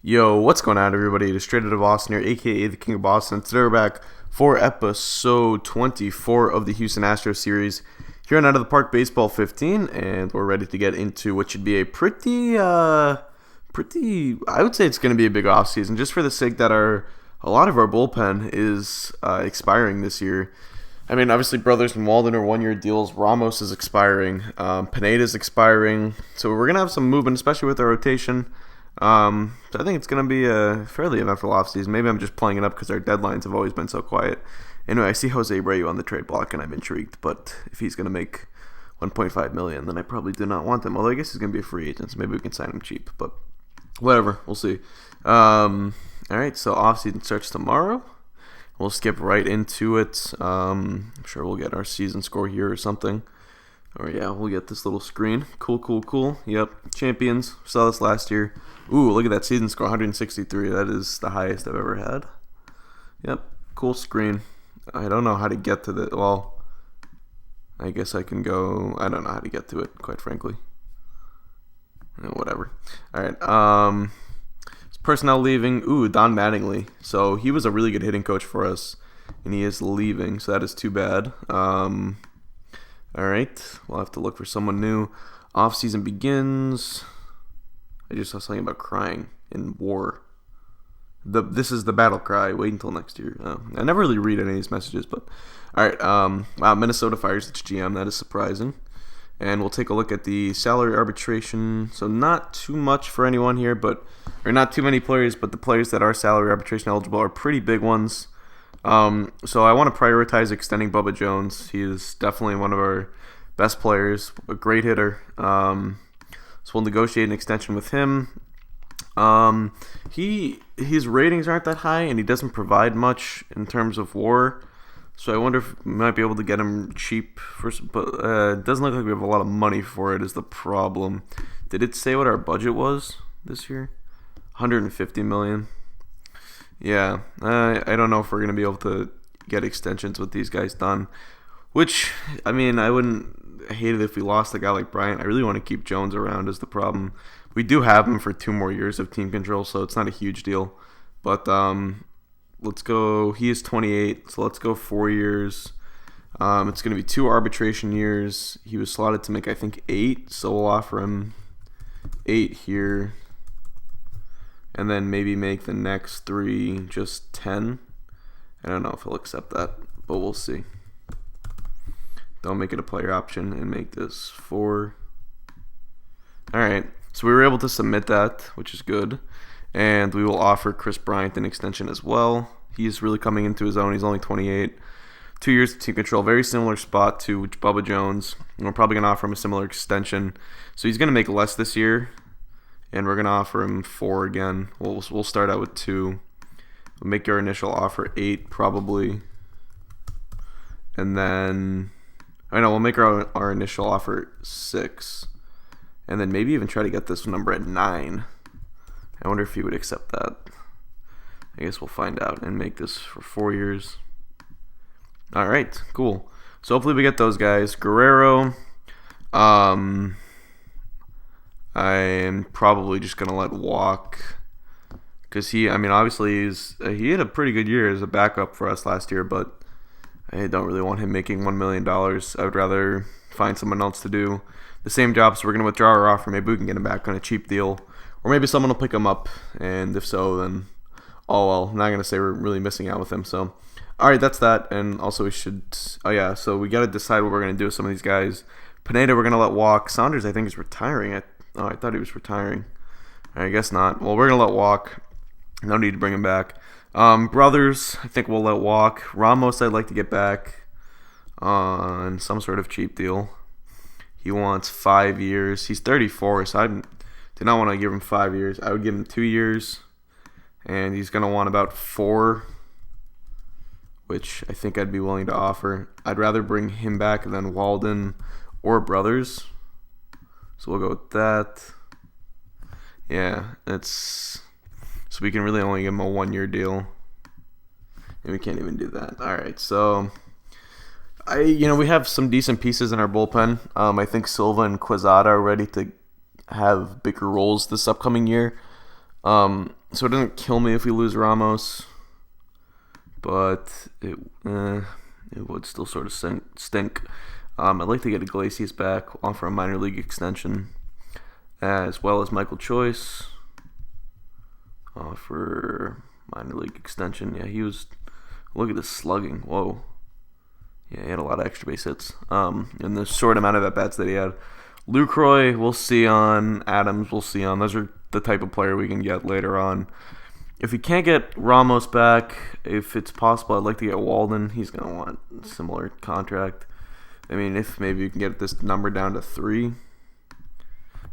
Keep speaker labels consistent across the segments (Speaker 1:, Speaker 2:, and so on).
Speaker 1: Yo, what's going on, everybody? It is Straight Out of Boston here, aka the King of Boston. Today we're back for episode 24 of the Houston Astros series here on Out of the Park Baseball 15, and we're ready to get into what should be a I would say it's going to be a big offseason, just for the sake that a lot of our bullpen is expiring this year. I mean, obviously, Brothers and Walden are one-year deals. Ramos is expiring. Pineda is expiring. So we're going to have some movement, especially with our rotation. So I think it's going to be a fairly eventful offseason. Maybe I'm just playing it up because our deadlines have always been so quiet. Anyway, I see Jose Abreu on the trade block, and I'm intrigued. But if he's going to make $1.5 million, then I probably do not want him. Although I guess he's going to be a free agent, so maybe we can sign him cheap. But whatever, we'll see. All right, so offseason starts tomorrow. We'll skip right into it. I'm sure we'll get our season score here or something. Or yeah, we'll get this little screen. Cool. Yep, champions. Saw this last year. Ooh, look at that season score, 163. That is the highest I've ever had. Yep, cool screen. I don't know how to get to the. Well, I guess I can go. I don't know how to get to it, quite frankly. Whatever. All right. Personnel leaving. Ooh, Don Mattingly. So he was a really good hitting coach for us, and he is leaving. So that is too bad. All right, we'll have to look for someone new. Off-season begins. I just saw something about crying in war. This is the battle cry. Wait until next year. I never really read any of these messages, but all right. Wow, Minnesota fires its GM. That is surprising. And we'll take a look at the salary arbitration. So not too much for anyone here, or not too many players, but the players that are salary arbitration eligible are pretty big ones. So I want to prioritize extending Bubba Jones. He is definitely one of our best players, a great hitter. So we'll negotiate an extension with him. His ratings aren't that high, and he doesn't provide much in terms of WAR. So I wonder if we might be able to get him cheap first, but it doesn't look like we have a lot of money for it is the problem. Did it say what our budget was this year? $150 million. Yeah, I don't know if we're going to be able to get extensions with these guys done. Which, I mean, I wouldn't hate it if we lost a guy like Bryant. I really want to keep Jones around is the problem. We do have him for 2 more years of team control, so it's not a huge deal. But let's go. He is 28, so let's go 4 years. It's going to be 2 arbitration years. He was slotted to make, I think, 8, so we'll offer him 8 here. And then maybe make the next 3 just 10. I don't know if he'll accept that, but we'll see. Don't make it a player option and make this 4. All right, so we were able to submit that, which is good. And we will offer Chris Bryant an extension as well. He's really coming into his own. He's only 28. 2 years of team control, very similar spot to Bubba Jones. And we're probably going to offer him a similar extension. So he's going to make less this year. And we're going to offer him 4 again. We'll start out with 2. We'll make our initial offer 8 probably. And then, we'll make our initial offer 6. And then maybe even try to get this number at 9. I wonder if he would accept that. I guess we'll find out and make this for 4 years. All right, cool. So hopefully we get those guys. Guerrero, I am probably just going to let walk because obviously he had a pretty good year as a backup for us last year, but I don't really want him making $1 million. I would rather find someone else to do the same job, so we're going to withdraw our offer. Maybe we can get him back on a cheap deal, or maybe someone will pick him up, and if so, then oh well. I'm not going to say we're really missing out with him, so all right, that's that. And also we should, so we got to decide what we're going to do with some of these guys. Pineda we're going to let walk. Saunders I think is retiring. I thought he was retiring. I guess not. Well, we're going to let walk. No need to bring him back. Brothers, I think we'll let walk. Ramos, I'd like to get back on some sort of cheap deal. He wants 5 years. He's 34, so I do not want to give him 5 years. I would give him 2 years, and he's going to want about 4, which I think I'd be willing to offer. I'd rather bring him back than Walden or Brothers. So we'll go with that. Yeah, so we can really only give him a 1-year deal. And we can't even do that. All right, so we have some decent pieces in our bullpen. I think Silva and Quezada are ready to have bigger roles this upcoming year. So it doesn't kill me if we lose Ramos, but it would still sort of stink. I'd like to get Iglesias back, offer a minor league extension, as well as Michael Choice. Offer minor league extension. Yeah, he was. Look at this slugging. Whoa. Yeah, he had a lot of extra base hits. In the short amount of at-bats that he had. Lucroy, we'll see on. Adams, we'll see on. Those are the type of player we can get later on. If we can't get Ramos back, if it's possible, I'd like to get Walden. He's going to want a similar contract. I mean, if maybe you can get this number down to 3.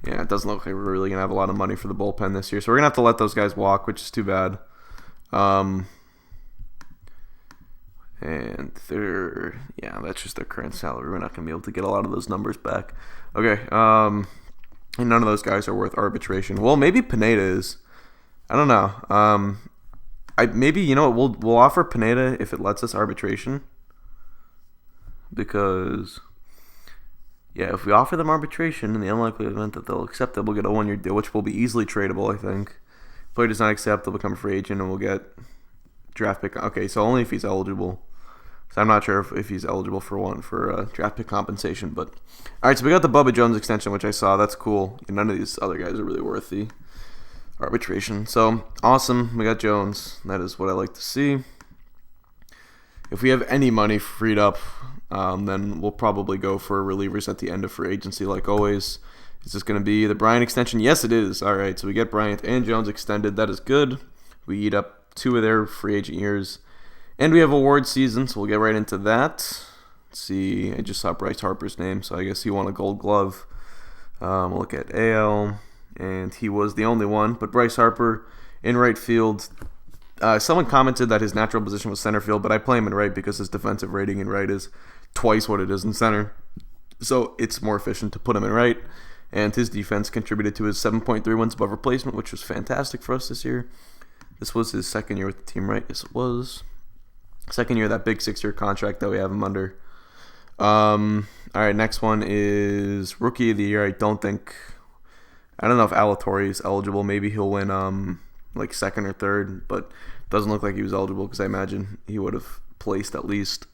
Speaker 1: Yeah, it doesn't look like we're really going to have a lot of money for the bullpen this year. So we're going to have to let those guys walk, which is too bad. And that's just their current salary. We're not going to be able to get a lot of those numbers back. Okay, and none of those guys are worth arbitration. Well, maybe Pineda is. I don't know. Maybe, you know what, we'll offer Pineda if it lets us arbitration. Because, yeah, if we offer them arbitration in the unlikely event that they'll accept it, we'll get a 1-year deal, which will be easily tradable, I think. If player does not accept, they'll become a free agent, and we'll get draft pick. Okay, so only if he's eligible. So I'm not sure if he's eligible for draft pick compensation. But all right, so we got the Bubba Jones extension, which I saw. That's cool. And none of these other guys are really worth the arbitration. So awesome, we got Jones. That is what I like to see. If we have any money freed up, then we'll probably go for relievers at the end of free agency, like always. Is this going to be the Bryant extension? Yes, it is. All right, so we get Bryant and Jones extended. That is good. We eat up 2 of their free agent years. And we have award season, so we'll get right into that. Let's see, I just saw Bryce Harper's name, so I guess he won a Gold Glove. We'll look at AL, and he was the only one. But Bryce Harper in right field. Someone commented that his natural position was center field, but I play him in right because his defensive rating in right is twice what it is in center. So it's more efficient to put him in right. And his defense contributed to his 7.3 wins above replacement, which was fantastic for us this year. This was his second year with the team, right? Yes, it was. Second year of that big 6-year contract that we have him under. All right, next one is Rookie of the Year. I don't know if Alatorre is eligible. Maybe he'll win like second or third, but doesn't look like he was eligible because I imagine he would have placed at least.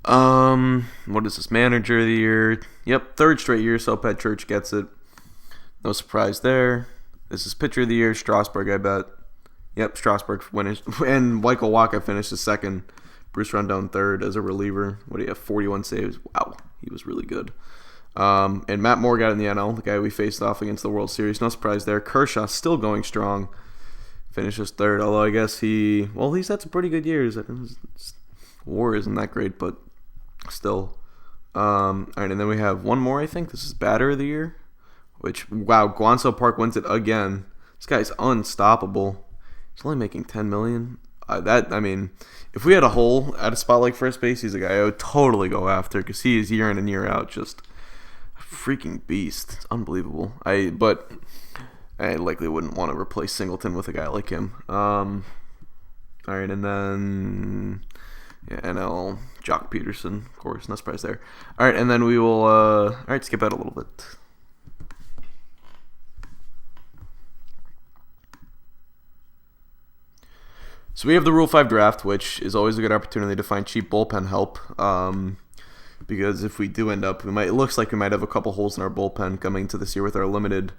Speaker 1: What is this? Manager of the Year. Yep, 3rd straight year, so Pat Church gets it. No surprise there. This is Pitcher of the Year, Strasburg, I bet. Yep, Strasburg finished, and Michael Wacha finished his second. Bruce Rondon third as a reliever. What do you have? 41 saves. Wow, he was really good. And Matt Moore got in the NL, the guy we faced off against the World Series. No surprise there. Kershaw still going strong. Finishes third, although I guess he's had some pretty good years. WAR isn't that great, but still. All right, and then we have one more, I think. This is Batter of the Year, which, wow, Guanso Park wins it again. This guy's unstoppable. He's only making $10 million. If we had a hole at a spot like first base, he's a guy I would totally go after because he is year in and year out just a freaking beast. It's unbelievable. But I likely wouldn't want to replace Singleton with a guy like him. All right, and then NL Jock Peterson, of course, no surprise there. All right, and then we will. All right, skip that a little bit. So we have the Rule 5 draft, which is always a good opportunity to find cheap bullpen help. Because if we do end up, it looks like we might have a couple holes in our bullpen coming into this year with our limited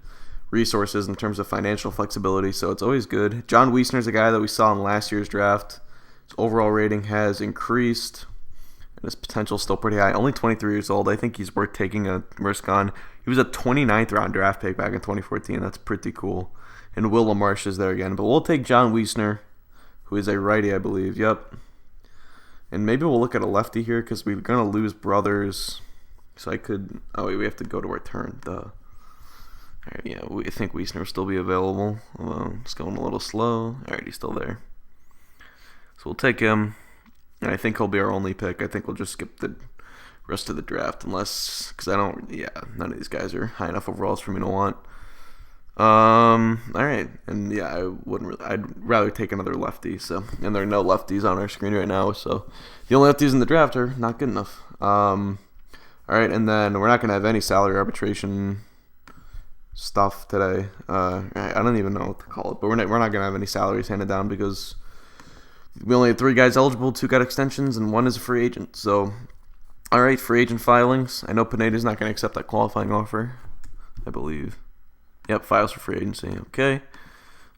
Speaker 1: resources in terms of financial flexibility. So it's always good. John Wiesner's a guy that we saw in last year's draft. His overall rating has increased, and his potential is still pretty high. Only 23 years old. I think he's worth taking a risk on. He was a 29th round draft pick back in 2014. That's pretty cool. And Will LaMarche is there again. But we'll take John Wiesner, who is a righty, I believe. Yep. And maybe we'll look at a lefty here because we're going to lose Brothers. So I could... Oh, wait, we have to go to our turn. Duh. All right, yeah, I think Wiesner will still be available. Although it's going a little slow. All right, he's still there. So we'll take him. And I think he'll be our only pick. I think we'll just skip the rest of the draft unless... Because none of these guys are high enough overalls for me to want. All right, and yeah, I'd rather take another lefty. So, and there are no lefties on our screen right now, so the only lefties in the draft are not good enough. All right, and then we're not gonna have any salary arbitration. stuff today. I don't even know what to call it, but we're not gonna have any salaries handed down because we only had 3 guys eligible, 2 got extensions, and 1 is a free agent. So, all right, free agent filings. I know Pineda's not gonna accept that qualifying offer, I believe. Yep, files for free agency. Okay.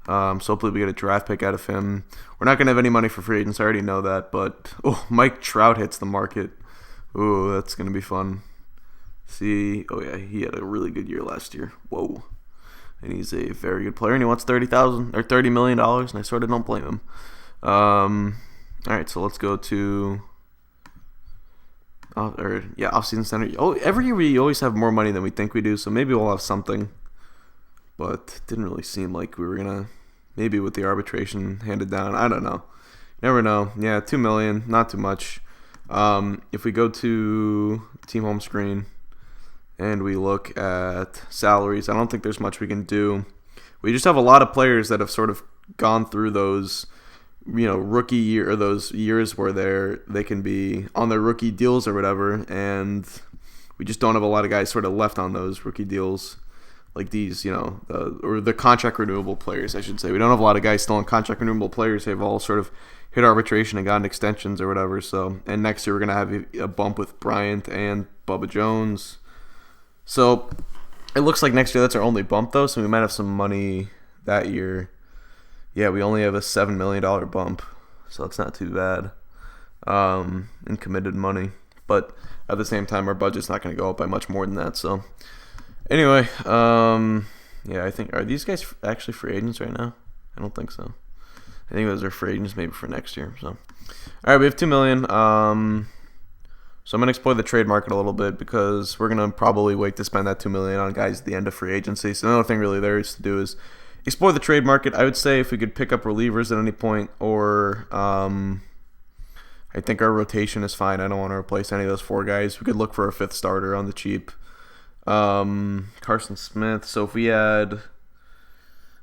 Speaker 1: So hopefully we get a draft pick out of him. We're not gonna have any money for free agents. I already know that, but Mike Trout hits the market. Oh, that's gonna be fun. See, yeah, he had a really good year last year. Whoa, and he's a very good player, and he wants $30 million, and I sort of don't blame him. All right, so let's go to off-season center. Every year we always have more money than we think we do, so maybe we'll have something. But it didn't really seem like we were gonna. Maybe with the arbitration handed down, I don't know. Never know. Yeah, $2 million, not too much. If we go to team home screen and we look at salaries, I don't think there's much we can do. We just have a lot of players that have sort of gone through those, rookie year or those years where they can be on their rookie deals or whatever, and we just don't have a lot of guys sort of left on those rookie deals. Like these, the contract renewable players, I should say. We don't have a lot of guys still on contract renewable players. They've all sort of hit arbitration and gotten extensions or whatever. So, and next year we're gonna have a bump with Bryant and Bubba Jones. So, it looks like next year that's our only bump though. So we might have some money that year. Yeah, we only have a $7 million bump, so it's not too bad in committed money. But at the same time, our budget's not gonna go up by much more than that. So. Anyway, I think, are these guys actually free agents right now? I don't think so. I think those are free agents maybe for next year. So, all right, we have $2 million. So I'm gonna explore the trade market a little bit because we're gonna probably wait to spend that $2 million on guys at the end of free agency. So the only thing really there is to do is explore the trade market. I would say if we could pick up relievers at any point, or I think our rotation is fine. I don't want to replace any of those 4 guys. We could look for a 5th starter on the cheap. Carson Smith. So if we had,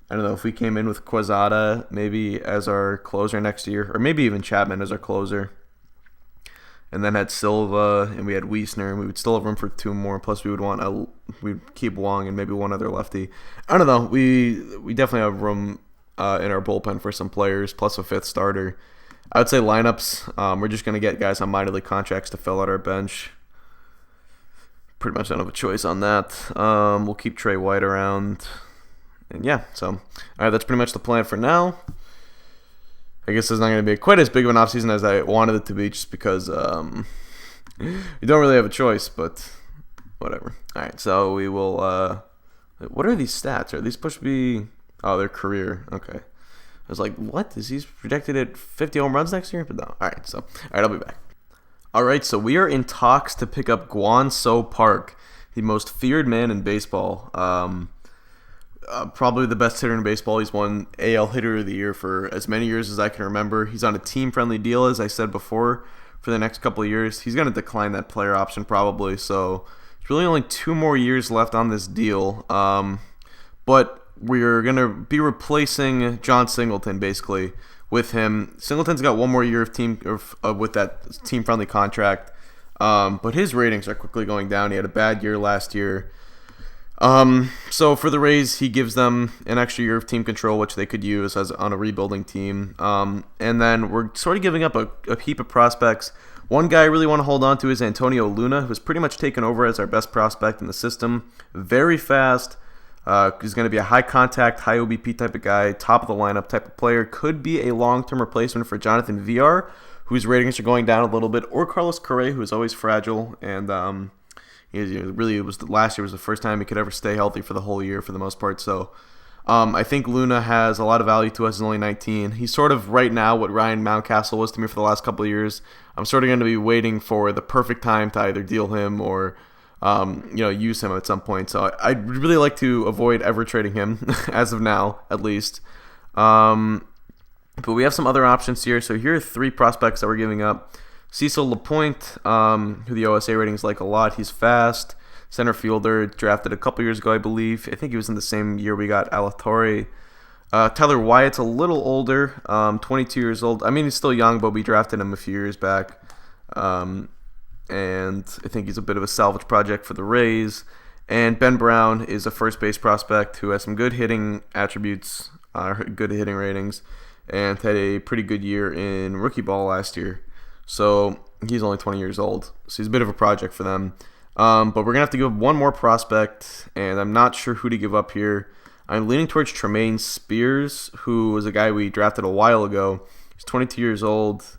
Speaker 1: I don't know, if we came in with Quezada maybe as our closer next year, or maybe even Chapman as our closer, and then had Silva and we had Wiesner, and we would still have room for 2 more. Plus we'd keep Wong and maybe 1 other lefty. I don't know. We definitely have room in our bullpen for some players plus a 5th starter. I would say lineups. We're just gonna get guys on minor league contracts to fill out our bench. Pretty much don't have a choice on that. We'll keep Trey White around. And yeah, so, all right, that's pretty much the plan for now. I guess it's not going to be quite as big of an offseason as I wanted it to be just because you don't really have a choice, but whatever. All right, so we will, what are these stats? Are these supposed to be, their career. Okay. I was like, what? Is he projected at 50 home runs next year? But no. All right, I'll be back. All right, so we are in talks to pick up Guan-So Park, the most feared man in baseball. Probably the best hitter in baseball. He's won AL Hitter of the Year for as many years as I can remember. He's on a team-friendly deal, as I said before, for the next couple of years. He's going to decline that player option probably, so there's really only 2 more years left on this deal. But we're going to be replacing John Singleton, basically, with him. Singleton's got 1 more year of with that team-friendly contract, but his ratings are quickly going down. He had a bad year last year. So for the Rays, he gives them an extra year of team control, which they could use as on a rebuilding team. And then we're sort of giving up a heap of prospects. One guy I really want to hold on to is Antonio Luna, who's pretty much taken over as our best prospect in the system. Very fast. He's going to be a high-contact, high OBP type of guy, top-of-the-lineup type of player. Could be a long-term replacement for Jonathan Villar, whose ratings are going down a little bit, or Carlos Correa, who is always fragile. And last year was the first time he could ever stay healthy for the whole year for the most part. So I think Luna has a lot of value to us. He's only 19. He's sort of right now what Ryan Mountcastle was to me for the last couple of years. I'm sort of going to be waiting for the perfect time to either deal him or use him at some point. So I'd really like to avoid ever trading him, as of now, at least. But we have some other options here. So here are 3 prospects that we're giving up. Cecil Lapointe, who the OSA ratings like a lot. He's fast, center fielder, drafted a couple years ago, I believe. I think he was in the same year we got Alatorre. Tyler Wyatt's a little older, 22 years old. I mean, he's still young, but we drafted him a few years back. And I think he's a bit of a salvage project for the Rays. And Ben Brown is a first base prospect who has some good hitting attributes, good hitting ratings, and had a pretty good year in rookie ball last year. So he's only 20 years old. So he's a bit of a project for them. But we're going to have to give one more prospect, and I'm not sure who to give up here. I'm leaning towards Tremaine Spears, who was a guy we drafted a while ago. He's 22 years old.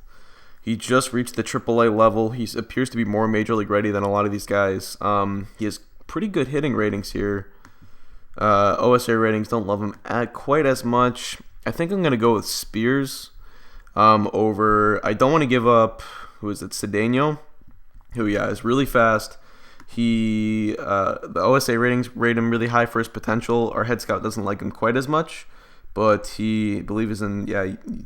Speaker 1: He just reached the AAA level. He appears to be more major league ready than a lot of these guys. He has pretty good hitting ratings here. OSA ratings don't love him quite as much. I think I'm going to go with Spears over... I don't want to give up... Who is it? Cedeno, who, is really fast. The OSA ratings rate him really high for his potential. Our head scout doesn't like him quite as much, but he, I believe, is in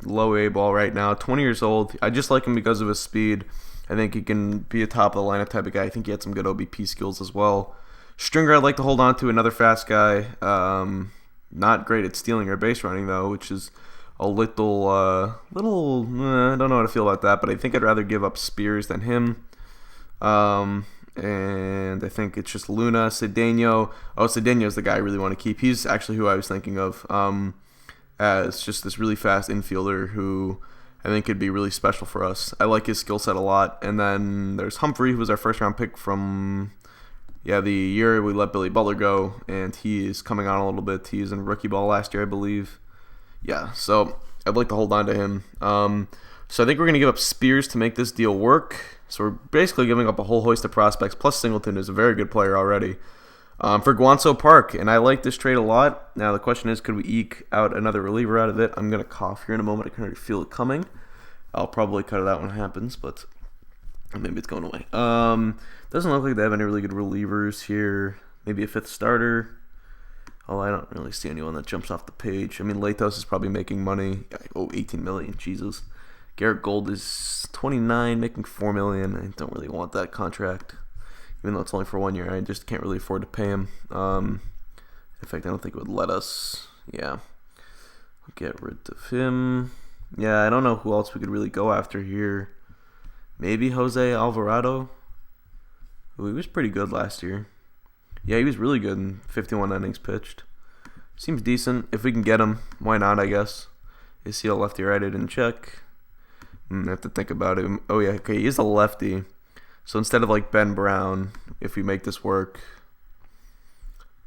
Speaker 1: low A ball right now. 20 years old. I just like him because of his speed. I think he can be a top of the lineup type of guy. I think he had some good OBP skills as well. Stringer, I'd like to hold on to, another fast guy. Not great at stealing or base running though, which is a little. I don't know how to feel about that, but I think I'd rather give up Spears than him. And I think it's just Luna, Cedeno. Oh, Cedeno's the guy I really want to keep. He's actually who I was thinking of as just this really fast infielder who I think could be really special for us. I like his skill set a lot. And then there's Humphrey, who was our first round pick from the year we let Billy Butler go, and he is coming on a little bit. He was in rookie ball last year, I believe. Yeah, so I'd like to hold on to him. So I think we're going to give up Spears to make this deal work. So we're basically giving up a whole host of prospects, plus Singleton is a very good player already, for Guanso Park. And I like this trade a lot. Now the question is, could we eke out another reliever out of it? I'm going to cough here in a moment. I can already feel it coming. I'll probably cut it out when it happens, but maybe it's going away. Doesn't look like they have any really good relievers here. Maybe a fifth starter. Oh, I don't really see anyone that jumps off the page. I mean, Latos is probably making money. Oh, $18 million. Jesus. Garrett Gold is 29, making $4 million. I don't really want that contract, even though it's only for 1 year. I just can't really afford to pay him. In fact, I don't think it would let us. Yeah, get rid of him. Yeah, I don't know who else we could really go after here. Maybe Jose Alvarado. Ooh, he was pretty good last year. Yeah, he was really good in 51 innings pitched. Seems decent. If we can get him, why not, I guess. Is he a lefty or right? I didn't check. I have to think about it. Oh, yeah, okay, he is a lefty. So instead of like Ben Brown, if we make this work,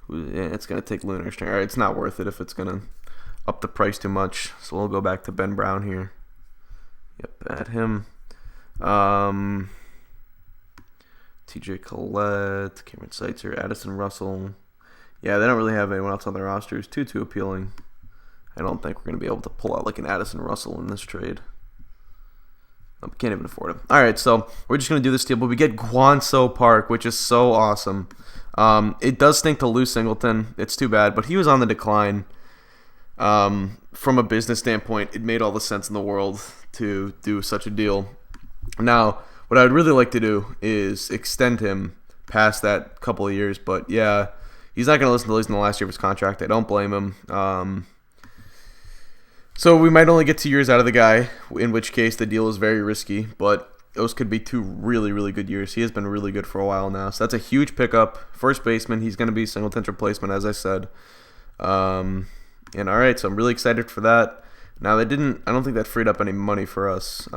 Speaker 1: it's going to take Lunar String. All right, it's not worth it if it's going to up the price too much. So we'll go back to Ben Brown here. Yep, add him. TJ Collette, Cameron Seitzer, Addison Russell. Yeah, they don't really have anyone else on their roster who's too appealing. I don't think we're going to be able to pull out like an Addison Russell in this trade. We can't even afford him. All right, so we're just going to do this deal, but we get Guanso Park, which is so awesome. It does stink to lose Singleton. It's too bad, but he was on the decline. From a business standpoint, it made all the sense in the world to do such a deal. Now, what I would really like to do is extend him past that couple of years, but yeah, he's not going to listen to the last year of his contract. I don't blame him. So we might only get 2 years out of the guy, in which case the deal is very risky, but those could be 2 really, really good years. He has been really good for a while now, so that's a huge pickup. First baseman, he's going to be Singleton's replacement, as I said. And all right, so I'm really excited for that. Now, I don't think that freed up any money for us.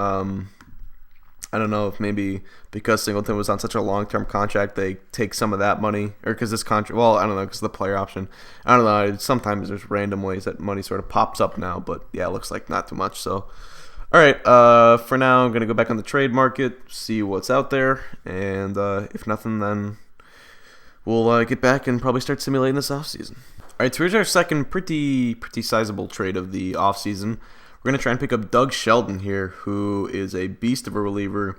Speaker 1: I don't know if maybe because Singleton was on such a long-term contract, they take some of that money, or because this contract, well, I don't know, because of the player option. I don't know, sometimes there's random ways that money sort of pops up now, but yeah, it looks like not too much, so. All right, for now, I'm going to go back on the trade market, see what's out there, and if nothing, then we'll get back and probably start simulating this offseason. All right, so here's our second pretty sizable trade of the offseason. We're going to try and pick up Doug Sheldon here, who is a beast of a reliever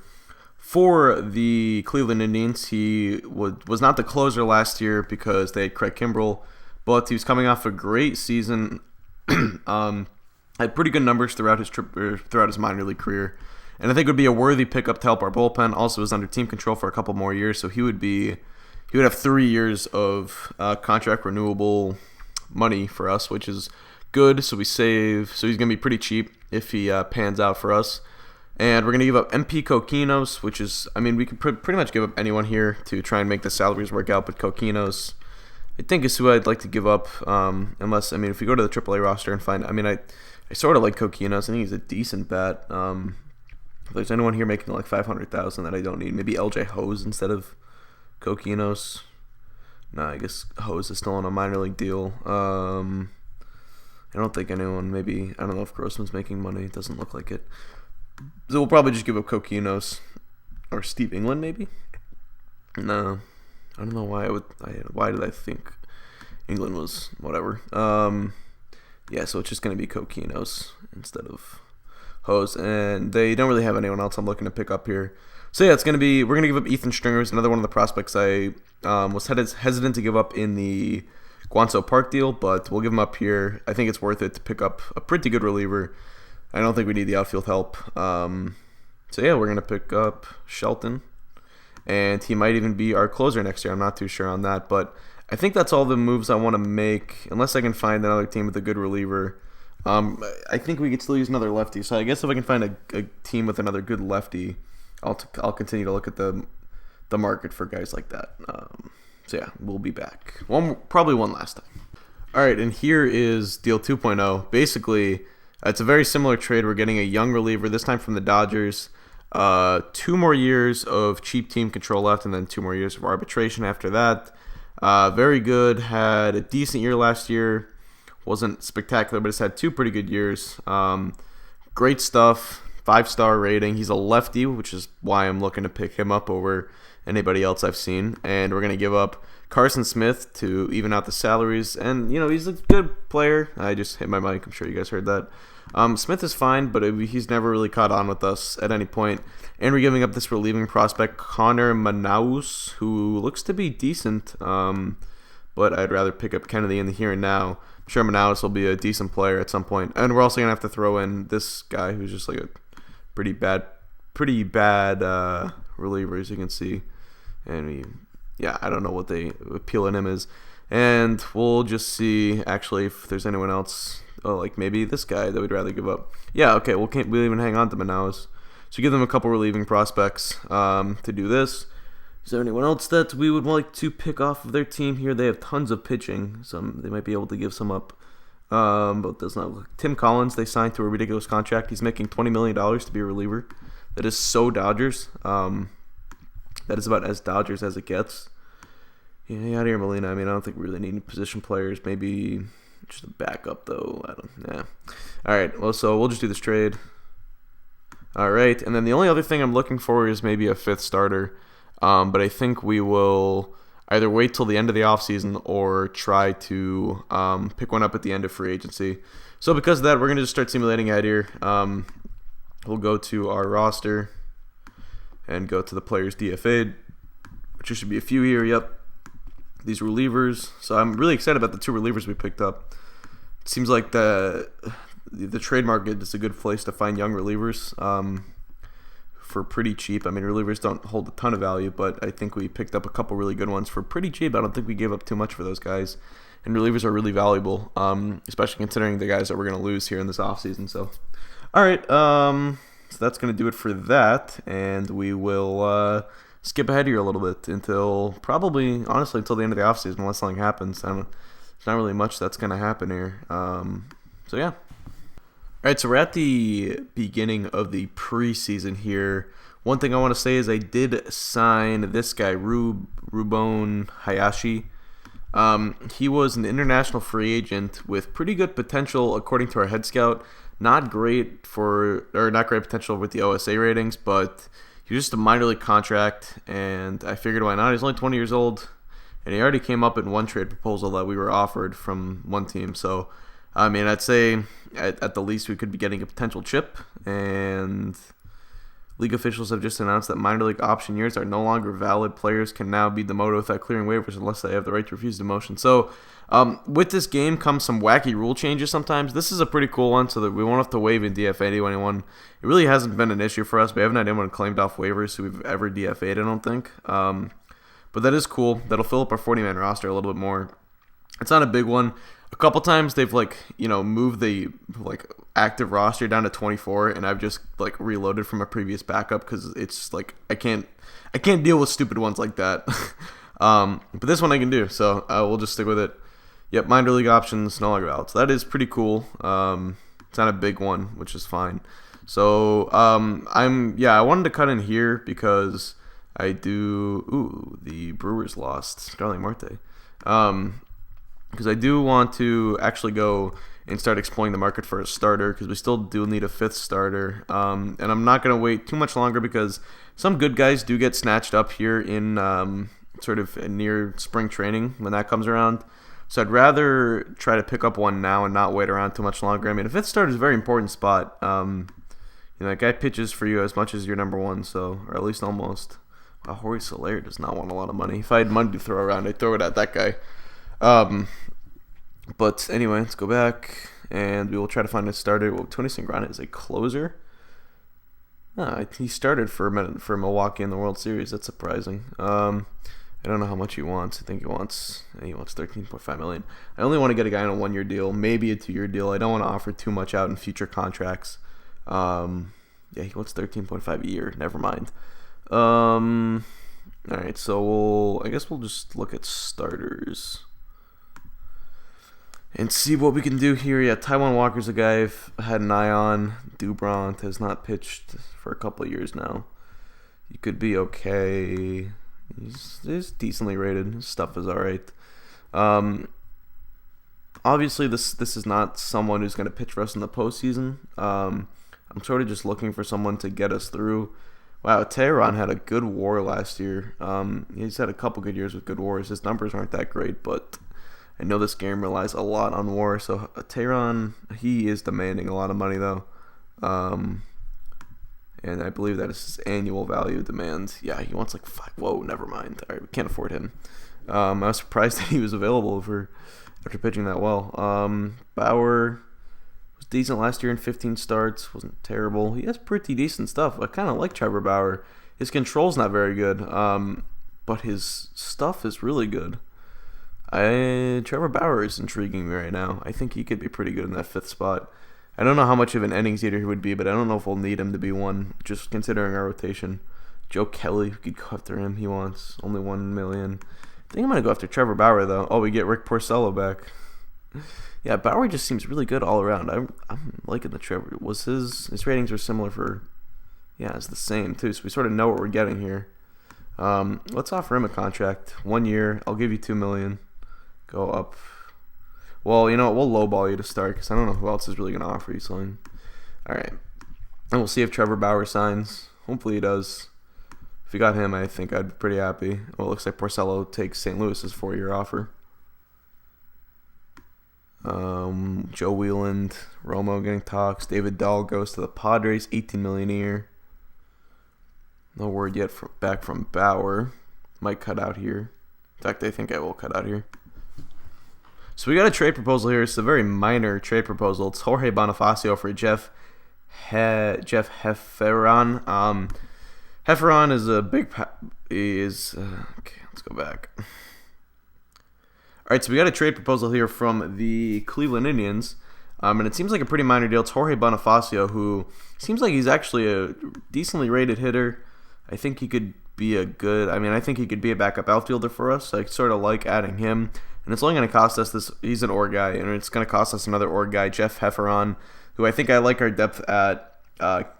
Speaker 1: for the Cleveland Indians. He was not the closer last year because they had Craig Kimbrell, but he was coming off a great season. Had pretty good numbers throughout his minor league career, and I think it would be a worthy pickup to help our bullpen. Also, was under team control for a couple more years, so he would have 3 years of contract renewable money for us, which is good. So he's going to be pretty cheap if he pans out for us. And we're going to give up MP Coquinos, which is, I mean, we could pretty much give up anyone here to try and make the salaries work out, but Coquinos, I think, is who I'd like to give up, unless, I mean, if we go to the AAA roster and find, I mean, I sort of like Coquinos. I think he's a decent bat. If there's anyone here making like $500,000 that I don't need, maybe LJ Hose instead of Coquinos. No, I guess Hose is still on a minor league deal. I don't think anyone, maybe, I don't know if Grossman's making money. It doesn't look like it. So we'll probably just give up Coquinos or Steve England, maybe. No, I don't know why why did I think England was whatever. Yeah, so it's just gonna be Coquinos instead of Hose, and they don't really have anyone else I'm looking to pick up here. So yeah, we're gonna give up Ethan Stringers, another one of the prospects I was hesitant to give up in the Guangzhou Park deal, but we'll give him up here. I think it's worth it to pick up a pretty good reliever. I don't think we need the outfield help. So yeah, we're going to pick up Shelton. And he might even be our closer next year. I'm not too sure on that. But I think that's all the moves I want to make. Unless I can find another team with a good reliever. I think we could still use another lefty. So I guess if I can find a team with another good lefty, I'll continue to look at the market for guys like that. So yeah, we'll be back. Probably one last time. All right, and here is Deal 2.0. Basically, it's a very similar trade. We're getting a young reliever, this time from the Dodgers. 2 more years of cheap team control left, and then 2 more years of arbitration after that. Very good. Had a decent year last year. Wasn't spectacular, but has had 2 pretty good years. Great stuff. 5-star rating. He's a lefty, which is why I'm looking to pick him up over anybody else I've seen. And we're going to give up Carson Smith to even out the salaries. And, he's a good player. I just hit my mic. I'm sure you guys heard that. Smith is fine, but he's never really caught on with us at any point. And we're giving up this relieving prospect, Connor Manaus, who looks to be decent, but I'd rather pick up Kennedy in the here and now. I'm sure Manaus will be a decent player at some point. And we're also going to have to throw in this guy who's just like a pretty bad reliever, as you can see. And I don't know what the appeal in him is. And we'll just see, actually, if there's anyone else. Oh, like maybe this guy that we'd rather give up. Yeah, okay, we'll even hang on to Manaus. So give them a couple relieving prospects to do this. Is there anyone else that we would like to pick off of their team here? They have tons of pitching. They might be able to give some up. But does not look. Tim Collins, they signed to a ridiculous contract. He's making $20 million to be a reliever. That is so Dodgers. That is about as Dodgers as it gets. Yeah, Yadier Molina. I mean, I don't think we really need any position players. Maybe just a backup, though. Yeah. All right. Well, so we'll just do this trade. All right. And then the only other thing I'm looking for is maybe a 5th starter. But I think we will either wait till the end of the offseason or try to pick one up at the end of free agency. So because of that, we're going to just start simulating Yadier. We'll go to our roster and go to the players DFA'd, which there should be a few here. Yep. These relievers. So I'm really excited about the 2 relievers we picked up. It seems like the trade market is a good place to find young relievers for pretty cheap. I mean, relievers don't hold a ton of value, but I think we picked up a couple really good ones for pretty cheap. I don't think we gave up too much for those guys. And relievers are really valuable, especially considering the guys that we're going to lose here in this offseason. So, all right. So that's going to do it for that. And we will skip ahead here a little bit until probably, honestly, until the end of the offseason, unless something happens. There's not really much that's going to happen here. So, yeah. All right, so we're at the beginning of the preseason here. One thing I want to say is I did sign this guy, Rubon Hayashi. He was an international free agent with pretty good potential, according to our head scout. Not great potential with the OSA ratings, but he was just a minor league contract, and I figured why not. He's only 20 years old, and he already came up in one trade proposal that we were offered from one team. So, I mean, I'd say at the least we could be getting a potential chip, and league officials have just announced that minor league option years are no longer valid. Players can now be demoted without clearing waivers unless they have the right to refuse demotion. So, with this game comes some wacky rule changes sometimes. This is a pretty cool one, so that we won't have to waive in DFA to anyone. It really hasn't been an issue for us. We haven't had anyone claimed off waivers who we've ever DFA'd, I don't think. But that is cool. That'll fill up our 40-man roster a little bit more. It's not a big one. A couple times they've like, moved the like active roster down to 24, and I've just like reloaded from a previous backup because it's like I can't deal with stupid ones like that. But this one I can do, so we'll just stick with it. Yep, minor league options no longer valid. So that is pretty cool. It's not a big one, which is fine. So I wanted to cut in here because I do. Ooh, the Brewers lost Starling Marte. Because I do want to actually go and start exploring the market for a starter, because we still do need a 5th starter. And I'm not going to wait too much longer because some good guys do get snatched up here in sort of near spring training when that comes around. So I'd rather try to pick up one now and not wait around too much longer. I mean, a 5th starter is a very important spot. That guy pitches for you as much as your number 1, so, or at least almost. Wow, Jorge Soler does not want a lot of money. If I had money to throw around, I'd throw it at that guy. But anyway, let's go back and we will try to find a starter. Well, Tony Sangrana is a closer. He started for Milwaukee in the World Series. That's surprising. I don't know how much he wants. I think he wants $13.5 million. I only want to get a guy on a 1-year deal, maybe a 2-year deal. I don't want to offer too much out in future contracts. He wants $13.5 a year. Never mind. All right, so I guess we'll just look at starters and see what we can do here. Yeah, Taijuan Walker's a guy I've had an eye on. Dubront has not pitched for a couple of years now. He could be okay. He's decently rated. His stuff is all right. Obviously, this is not someone who's going to pitch for us in the postseason. I'm sort of just looking for someone to get us through. Wow, Tehran had a good WAR last year. He's had a couple good years with good WARs. His numbers aren't that great, but I know this game relies a lot on WAR. So Tehran, he is demanding a lot of money though, and I believe that is his annual value demand. Yeah, he wants like 5. Whoa, never mind. All right, we can't afford him. I was surprised that he was available after pitching that well. Bauer was decent last year in 15 starts. Wasn't terrible. He has pretty decent stuff. I kind of like Trevor Bauer. His control's not very good, but his stuff is really good. Trevor Bauer is intriguing me right now. I think he could be pretty good in that 5th spot. I don't know how much of an innings eater he would be, but I don't know if we'll need him to be one, just considering our rotation. Joe Kelly, we could go after him. He wants only $1 million. I think I'm going to go after Trevor Bauer, though. Oh, we get Rick Porcello back. Yeah, Bauer just seems really good all around. I'm liking the Trevor. His ratings were similar for... Yeah, it's the same, too, so we sort of know what we're getting here. Let's offer him a contract. 1 year. I'll give you $2 million. Go up. Well, you know what? We'll lowball you to start because I don't know who else is really going to offer you something. All right. And we'll see if Trevor Bauer signs. Hopefully he does. If we got him, I think I'd be pretty happy. Well, it looks like Porcello takes St. Louis's 4-year offer. Joe Wieland, Romo getting talks. David Dahl goes to the Padres, $18 million a year. No word yet back from Bauer. Might cut out here. In fact, I think I will cut out here. So we got a trade proposal here. It's a very minor trade proposal. It's Jorge Bonifacio for Jeff Hefferon. Hefferon is a big... okay, let's go back. All right, so we got a trade proposal here from the Cleveland Indians. And it seems like a pretty minor deal. It's Jorge Bonifacio, who seems like he's actually a decently rated hitter. I think he could be I think he could be a backup outfielder for us. I sort of like adding him. And it's only going to cost us this. He's an org guy, and it's going to cost us another org guy, Jeff Hefferon, who I think I like our depth at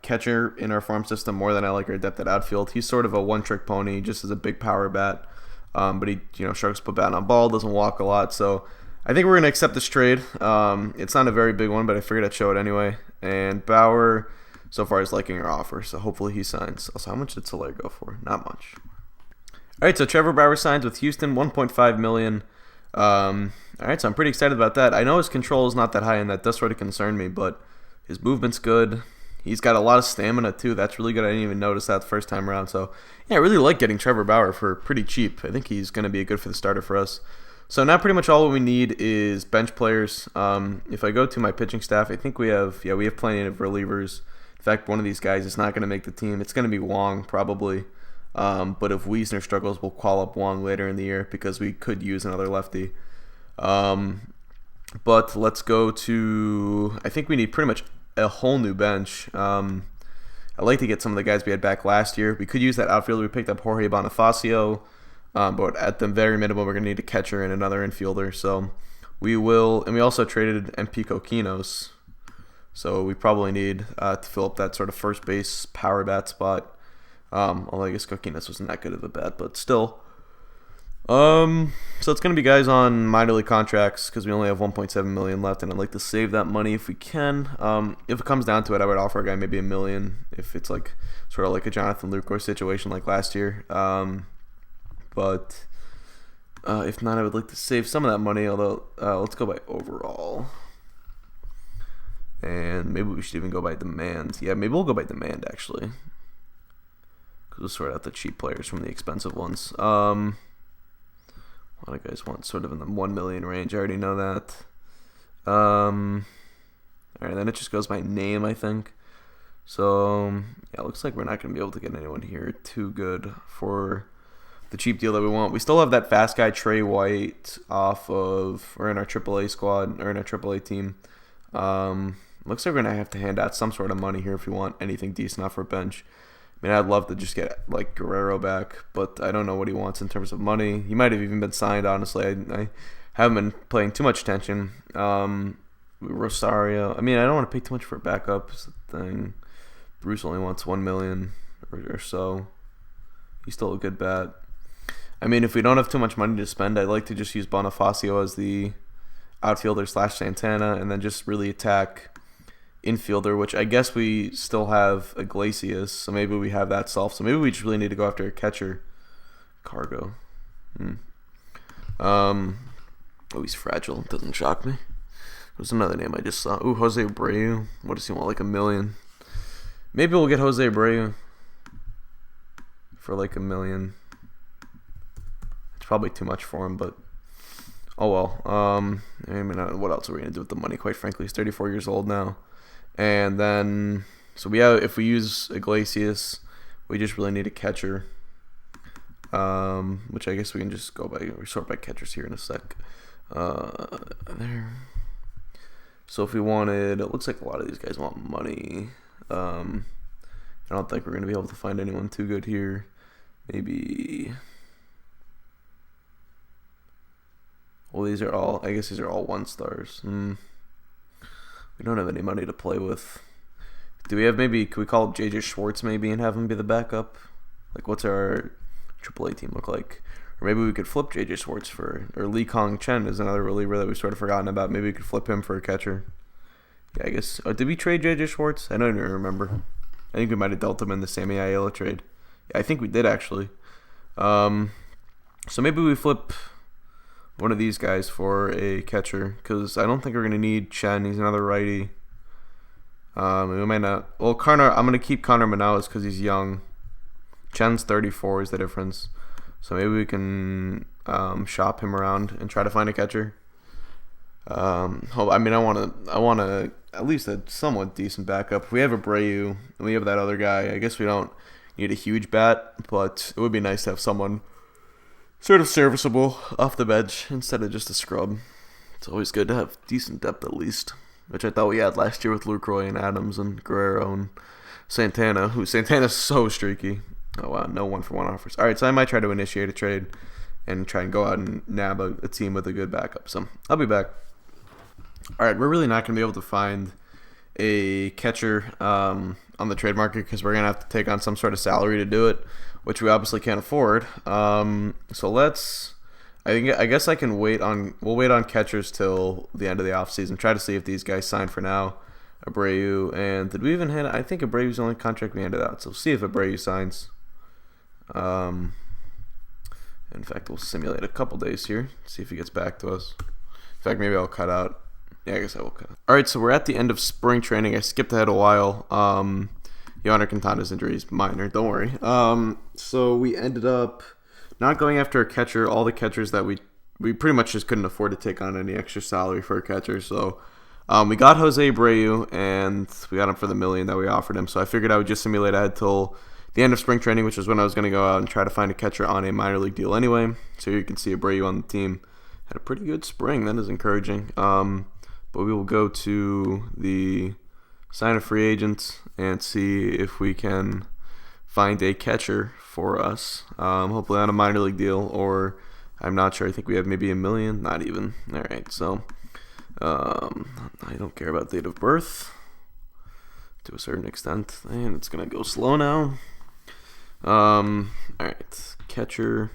Speaker 1: catcher in our farm system more than I like our depth at outfield. He's sort of a one-trick pony, just as a big power bat. But he, struggles to put bat on ball, doesn't walk a lot. So I think we're going to accept this trade. It's not a very big one, but I figured I'd show it anyway. And Bauer, so far, is liking our offer, so hopefully he signs. Also, how much did Soler go for? Not much. All right, so Trevor Bauer signs with Houston, $1.5 million. All right, so I'm pretty excited about that. I know his control is not that high, and that does sort of concern me, but his movement's good. He's got a lot of stamina, too. That's really good. I didn't even notice that the first time around. So, yeah, I really like getting Trevor Bauer for pretty cheap. I think he's going to be good for the starter for us. So now pretty much all we need is bench players. If I go to my pitching staff, I think we have plenty of relievers. In fact, one of these guys is not going to make the team. It's going to be Wong, probably. But if Wiesner struggles, we'll call up Wong later in the year because we could use another lefty. But let's go to, I think we need pretty much a whole new bench. I'd like to get some of the guys we had back last year. We could use that outfielder. We picked up Jorge Bonifacio, but at the very minimum, we're going to need a catcher and another infielder. So we will, and we also traded EP24. So we probably need to fill up that sort of first base power bat spot. Although I guess Coquinos wasn't that good of a bat, but still. So it's going to be guys on minor league contracts because we only have 1.7 million left, and I'd like to save that money if we can. If it comes down to it, I would offer a guy maybe $1 million if it's like sort of like a Jonathan Lucroy situation like last year. But if not, I would like to save some of that money. Although let's go by overall, and maybe we should even go by demand. Yeah, maybe we'll go by demand actually, because we'll sort out the cheap players from the expensive ones. A lot of guys want sort of in the 1 million range. I already know that. Alright, then it just goes by name, I think. So, yeah, it looks like we're not going to be able to get anyone here too good for the cheap deal that we want. We still have that fast guy, Trey White, or in our AAA squad, or in our AAA team. Looks like we're going to have to hand out some sort of money here if we want anything decent off our bench. I mean, I'd love to just get, like, Guerrero back, but I don't know what he wants in terms of money. He might have even been signed, honestly. I haven't been paying too much attention. Rosario. I mean, I don't want to pay too much for a backup is the thing. Bruce only wants 1 million or so. He's still a good bat. I mean, if we don't have too much money to spend, I'd like to just use Bonifacio as the outfielder / Santana and then just really attack infielder, which I guess we still have Iglesias, so maybe we have that solved. So maybe we just really need to go after a catcher. Cargo. Oh, he's fragile. Doesn't shock me. There's another name I just saw. Ooh, Jose Abreu. What does he want? Like $1 million. Maybe we'll get Jose Abreu for like $1 million. It's probably too much for him, but oh well. I mean, what else are we gonna do with the money? Quite frankly, he's 34 years old now. And then, so we have, if we use Iglesias, we just really need a catcher. Which I guess we can just go by, we sort by catchers here in a sec. There. So if we wanted, it looks like a lot of these guys want money. I don't think we're going to be able to find anyone too good here. Maybe, well, these are all, I guess these are all 1-stars. We don't have any money to play with. Do we have maybe, could we call up JJ Schwartz maybe and have him be the backup? Like, what's our AAA team look like? Or maybe we could flip JJ Schwartz for, or Lee Kong Chen is another reliever that we've sort of forgotten about. Maybe we could flip him for a catcher. Yeah, I guess, did we trade JJ Schwartz? I don't even remember. I think we might have dealt him in the Sammy Ayala trade. Yeah, I think we did actually. So maybe we flip one of these guys for a catcher, because I don't think we're going to need Chen. He's another righty. We might not. Well, I'm going to keep Connor Manaus because he's young. Chen's 34 is the difference. So maybe we can shop him around and try to find a catcher. I mean, I want to at least a somewhat decent backup. If we have Abreu and we have that other guy, I guess we don't need a huge bat, but it would be nice to have someone sort of serviceable off the bench instead of just a scrub. It's always good to have decent depth at least, which I thought we had last year with Lucroy and Adams and Guerrero and Santana, who Santana's so streaky. Oh wow, no 1-for-1 offers. Alright, so I might try to initiate a trade and try and go out and nab a team with a good backup. So I'll be back. Alright, we're really not going to be able to find a catcher on the trade market because we're going to have to take on some sort of salary to do it, which we obviously can't afford. So let's, I guess I can we'll wait on catchers till the end of the offseason, try to see if these guys sign for now. Abreu, and did we even hand, I think Abreu's the only contract we handed out, so see if Abreu signs. In fact, we'll simulate a couple days here, see if he gets back to us. In fact, maybe I'll cut out. Yeah, I guess I will cut out. Alright, so we're at the end of spring training. I skipped ahead a while. Yoner Quintana's injury is minor, don't worry. So we ended up not going after a catcher. All the catchers that we pretty much just couldn't afford to take on any extra salary for a catcher, so we got Jose Abreu, and we got him for the $1 million that we offered him. So I figured I would just simulate ahead till the end of spring training, which is when I was going to go out and try to find a catcher on a minor league deal anyway. So you can see Abreu on the team had a pretty good spring. That is encouraging. But we will go to the sign of free agents and see if we can find a catcher for us. Hopefully on a minor league deal, or I'm not sure. I think we have maybe $1 million. Not even. All right. So I don't care about date of birth to a certain extent, and it's gonna go slow now. All right, catcher,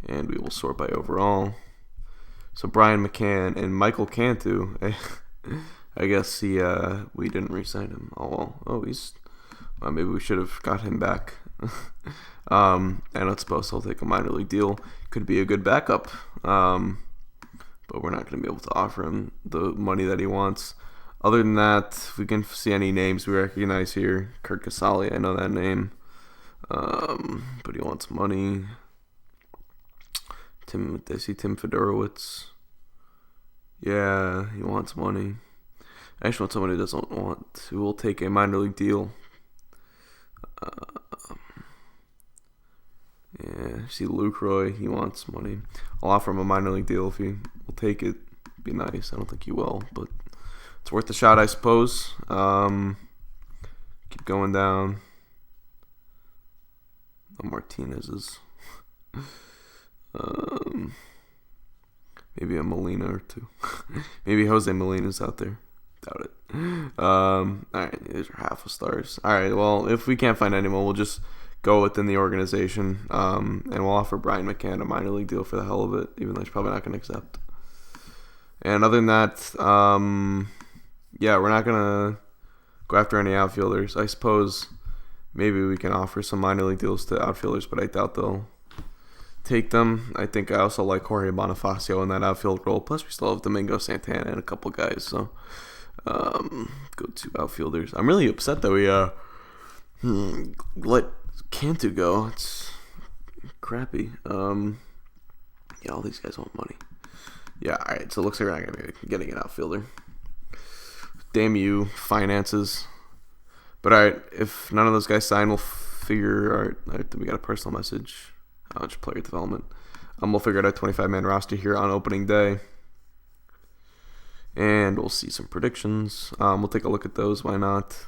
Speaker 1: and we will sort by overall. So Brian McCann and Michael Cantu. I guess we didn't re-sign him. Well, maybe we should have got him back. And let's suppose he'll take a minor league deal. Could be a good backup. But we're not going to be able to offer him the money that he wants. Other than that, if we can see any names we recognize here. Kurt Casale, I know that name. But he wants money. I see Tim Fedorowicz. Yeah, he wants money. I actually want someone who will take a minor league deal. Yeah, I see Luke Roy, he wants money. I'll offer him a minor league deal if he will take it. Be nice. I don't think he will, but it's worth the shot, I suppose. Keep going down. Martinez's. Maybe a Molina or two. Maybe Jose Molina's out there. Doubt it. Alright, these are half a stars. Alright, well, if we can't find anyone, we'll just go within the organization. And we'll offer Brian McCann a minor league deal for the hell of it, even though he's probably not going to accept. And other than that, yeah, we're not going to go after any outfielders. I suppose maybe we can offer some minor league deals to outfielders, but I doubt they'll take them. I think I also like Jorge Bonifacio in that outfield role. Plus, we still have Domingo Santana and a couple guys. So, go to outfielders. I'm really upset that we let Cantu go. It's crappy. Yeah, all these guys want money. Yeah, all right. So it looks like we're not gonna be getting an outfielder. Damn you, finances. But all right, if none of those guys sign, we'll figure. All right, we got a personal message. Just player development. We'll figure out a 25-man roster here on opening day. And we'll see some predictions. We'll take a look at those. Why not?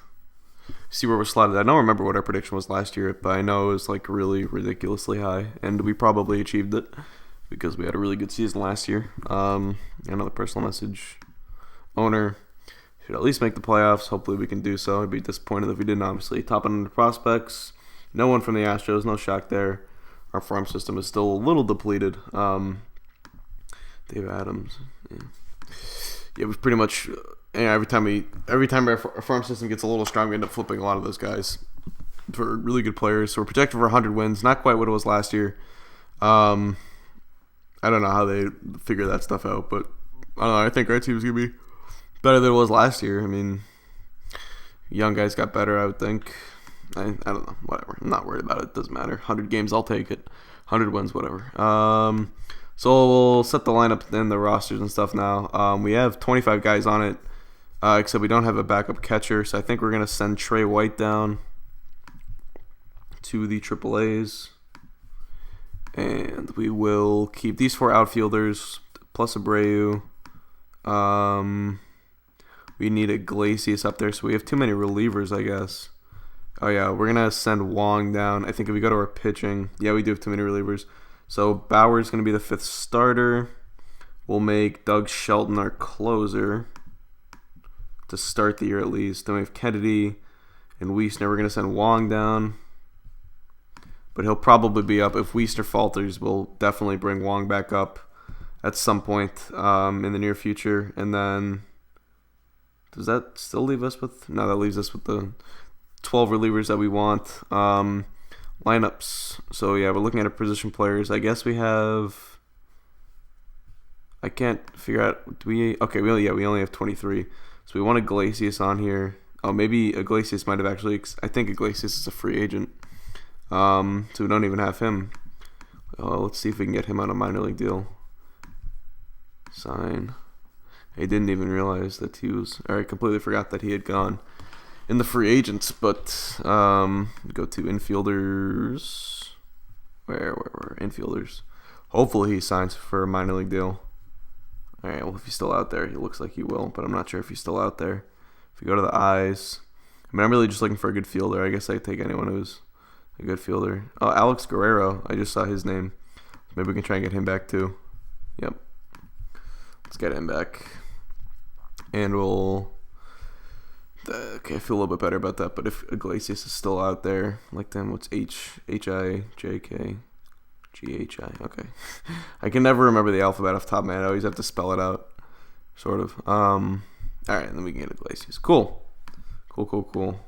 Speaker 1: See where we're slotted. I don't remember what our prediction was last year, but I know it was like really ridiculously high. And we probably achieved it because we had a really good season last year. Another personal message. Owner should at least make the playoffs. Hopefully we can do so. I'd be disappointed if we didn't, obviously. Top end of the prospects. No one from the Astros. No shock there. Our farm system is still a little depleted. Dave Adams. Yeah, we've pretty much every time our farm system gets a little strong, we end up flipping a lot of those guys for really good players. So we're projected for 100 wins. Not quite what it was last year. I don't know how they figure that stuff out, but I don't know. I think our team's gonna be better than it was last year. I mean, young guys got better, I would think. I don't know, whatever. I'm not worried about it. Doesn't matter. 100 games, I'll take it. 100 wins, whatever. So we'll set the lineup and the rosters and stuff now. We have 25 guys on it, except we don't have a backup catcher. So I think we're going to send Trey White down to the AAAs. And we will keep these 4 outfielders plus Abreu. We need Iglesias up there, so we have too many relievers, I guess. Oh, yeah, we're going to send Wong down. I think if we go to our pitching, yeah, we do have too many relievers. So Bauer's going to be the 5th starter. We'll make Doug Shelton our closer to start the year at least. Then we have Kennedy and Wiesner. We're going to send Wong down. But he'll probably be up. If Wiesner falters, we'll definitely bring Wong back up at some point in the near future. And then, does that still leave us with? No, that leaves us with the 12 relievers that we want. Lineups. So yeah, we're looking at our position players. I guess we have. I can't figure out. Do we? Okay, we only have 23. So we want Iglesias on here. Oh, maybe Iglesias might have actually. I think Iglesias is a free agent. So we don't even have him. Let's see if we can get him on a minor league deal. Sign. I didn't even realize that he was. Or I completely forgot that he had gone in the free agents. But go to infielders. Where infielders? Hopefully he signs for a minor league deal. All right, well, if he's still out there, he looks like he will, but I'm not sure if he's still out there. If you go to the eyes, I mean, I'm really just looking for a good fielder. I guess I'd take anyone who's a good fielder. Oh, Alex Guerrero. I just saw his name. Maybe we can try and get him back too. Yep. Let's get him back. And we'll... Okay, I feel a little bit better about that. But if Iglesias is still out there, like them, what's H-I-J-K? G-H-I. Okay. I can never remember the alphabet off the top of my head. I always have to spell it out. Sort of. All right, then we can get Iglesias. Cool. Cool.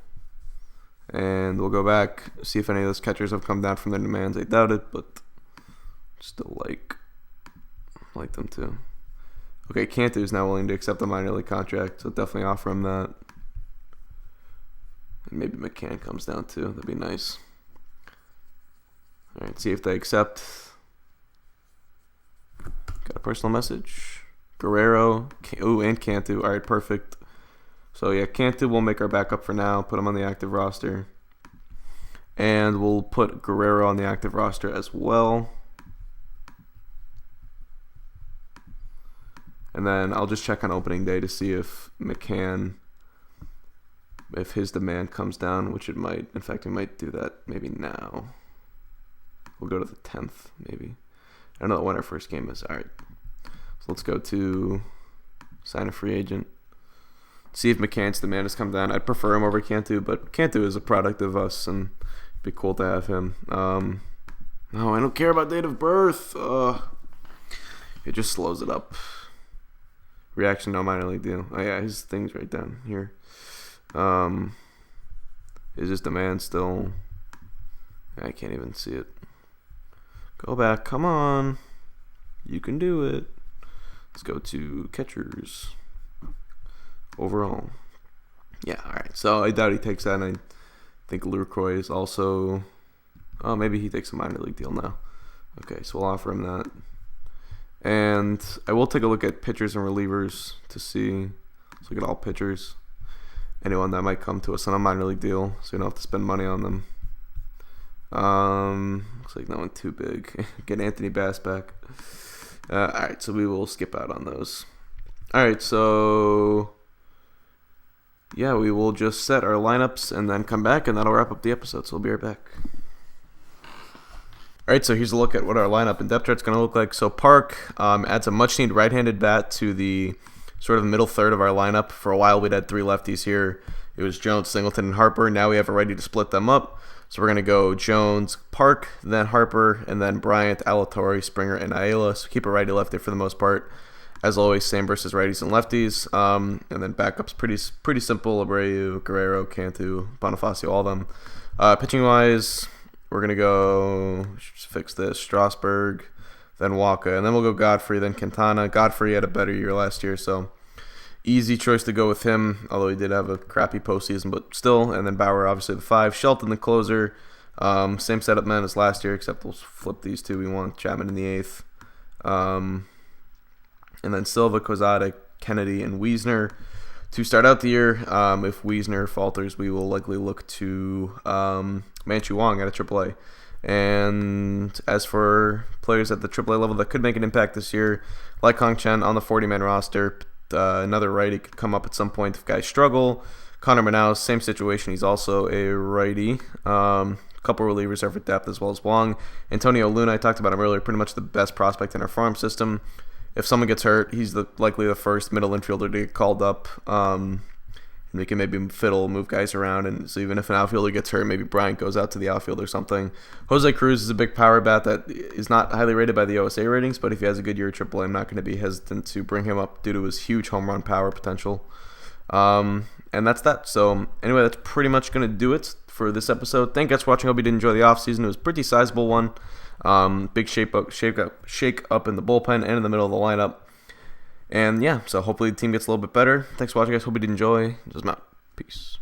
Speaker 1: And we'll go back, see if any of those catchers have come down from their demands. I doubt it, but still like them too. Okay, Cantu is now willing to accept a minor league contract, so definitely offer him that. And maybe McCann comes down too. That'd be nice. All right, see if they accept. Got a personal message. Guerrero, and Cantu. All right, perfect. So yeah, Cantu will make our backup for now. Put him on the active roster. And we'll put Guerrero on the active roster as well. And then I'll just check on opening day to see if McCann, if his demand comes down, which it might. In fact, we might do that maybe now. We'll go to the 10th, maybe. I don't know when our first game is. All right. So let's go to sign a free agent. See if McCann's demand has come down. I'd prefer him over Cantu, but Cantu is a product of us, and it'd be cool to have him. No, I don't care about date of birth. It just slows it up. Reaction, no minor league deal. Oh yeah, his thing's right down here. Is his demand still... I can't even see it. Go back. Come on. You can do it. Let's go to catchers. Overall. Yeah, alright. So I doubt he takes that. And I think Lucroy is also... Oh, maybe he takes a minor league deal now. Okay, so we'll offer him that. And I will take a look at pitchers and relievers to see. Let's look at all pitchers. Anyone that might come to us on a minor league deal, so we don't have to spend money on them. Looks like no one too big. Get Anthony Bass back. Alright, so we will skip out on those. Alright, so... Yeah, we will just set our lineups and then come back, and that'll wrap up the episode, so we'll be right back. Alright, so here's a look at what our lineup and depth chart's going to look like. So Park adds a much-needed right-handed bat to the sort of middle third of our lineup. For a while, we'd had three lefties here. It was Jones, Singleton, and Harper. Now we have a righty to split them up. So we're going to go Jones, Park, then Harper, and then Bryant, Alatorre, Springer, and Ayala. So keep a righty-lefty for the most part. As always, same versus righties and lefties. And then backups, pretty simple. Abreu, Guerrero, Cantu, Bonifacio, all of them. Pitching-wise, we're going to go, just fix this, Strasburg, then Waka. And then we'll go Godfrey, then Quintana. Godfrey had a better year last year, so easy choice to go with him, although he did have a crappy postseason, but still. And then Bauer, obviously, the 5. Shelton, the closer. Same setup man as last year, except we'll flip these two. We want Chapman in the 8th. And then Silva, Quezada, Kennedy, and Wiesner to start out the year. If Wiesner falters, we will likely look to Manchu Wong at a AAA. And as for players at the AAA level that could make an impact this year, like Hong Chen on the 40-man roster, another righty could come up at some point if guys struggle. Connor Manaus, same situation. He's also a righty. Couple relievers are for depth as well as Wong. Antonio Luna, I talked about him earlier, pretty much the best prospect in our farm system. If someone gets hurt, he's likely the first middle infielder to get called up. And we can maybe move guys around. And so even if an outfielder gets hurt, maybe Bryant goes out to the outfield or something. Jose Cruz is a big power bat that is not highly rated by the OSA ratings, but if he has a good year at AAA, I'm not going to be hesitant to bring him up due to his huge home run power potential. And that's that. So anyway, that's pretty much going to do it for this episode. Thank you guys for watching. Hope you did enjoy the offseason. It was a pretty sizable one. Big shake up in the bullpen and in the middle of the lineup. And yeah, so hopefully the team gets a little bit better. Thanks for watching, guys. Hope you did enjoy. Just out. Peace.